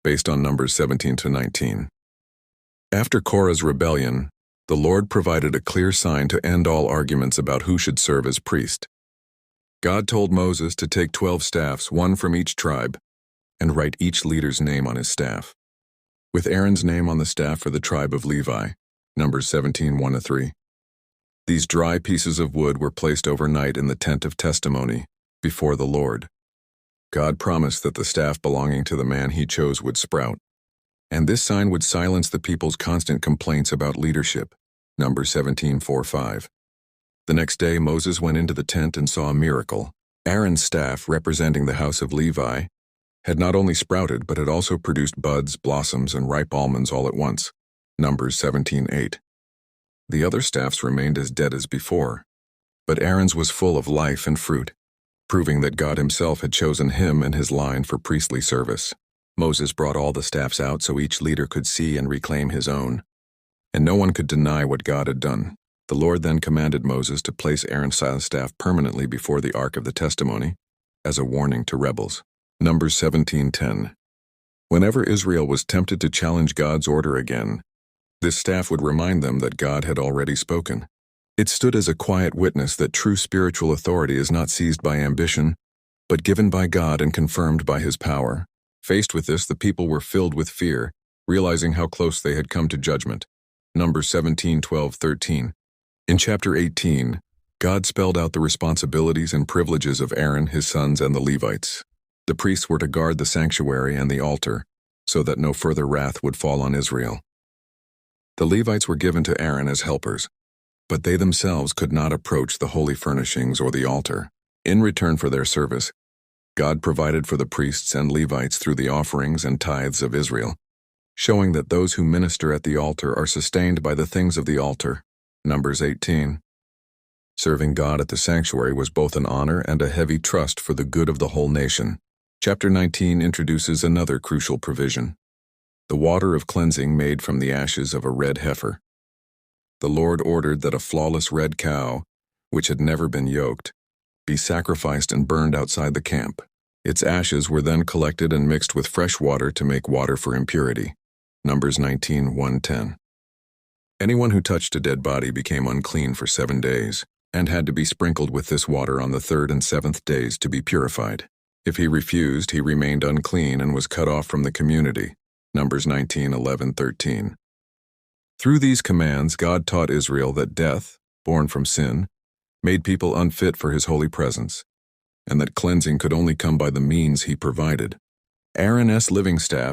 based on Numbers 17 to 19. After Korah's rebellion, the Lord provided a clear sign to end all arguments about who should serve as priest. God told Moses to take 12 staffs, one from each tribe, and write each leader's name on his staff, with Aaron's name on the staff for the tribe of Levi, Numbers 17, 1-3. These dry pieces of wood were placed overnight in the tent of testimony before the Lord. God promised that the staff belonging to the man he chose would sprout, and this sign would silence the people's constant complaints about leadership, Numbers 17, 4-5. The next day Moses went into the tent and saw a miracle. Aaron's staff, representing the house of Levi, had not only sprouted but had also produced buds, blossoms, and ripe almonds all at once, Numbers 17:8. The other staffs remained as dead as before, but Aaron's was full of life and fruit, proving that God himself had chosen him and his line for priestly service. Moses brought all the staffs out so each leader could see and reclaim his own, and no one could deny what God had done. The Lord then commanded Moses to place Aaron's staff permanently before the Ark of the Testimony as a warning to rebels. Numbers 17:10. Whenever Israel was tempted to challenge God's order again, this staff would remind them that God had already spoken. It stood as a quiet witness that true spiritual authority is not seized by ambition, but given by God and confirmed by his power. Faced with this, the people were filled with fear, realizing how close they had come to judgment. Numbers 17:12-13. In chapter 18, God spelled out the responsibilities and privileges of Aaron, his sons, and the Levites. The priests were to guard the sanctuary and the altar, so that no further wrath would fall on Israel. The Levites were given to Aaron as helpers, but they themselves could not approach the holy furnishings or the altar. In return for their service, God provided for the priests and Levites through the offerings and tithes of Israel, showing that those who minister at the altar are sustained by the things of the altar. Numbers 18. Serving God at the sanctuary was both an honor and a heavy trust for the good of the whole nation. Chapter 19 introduces another crucial provision: the water of cleansing made from the ashes of a red heifer. The Lord ordered that a flawless red cow, which had never been yoked, be sacrificed and burned outside the camp. Its ashes were then collected and mixed with fresh water to make water for impurity. Numbers 19:1-10. Anyone who touched a dead body became unclean for 7 days, and had to be sprinkled with this water on the 3rd and 7th days to be purified. If he refused, he remained unclean and was cut off from the community. Numbers 19:11-13. Through these commands, God taught Israel that death, born from sin, made people unfit for his holy presence, and that cleansing could only come by the means he provided. Aaron's living staff,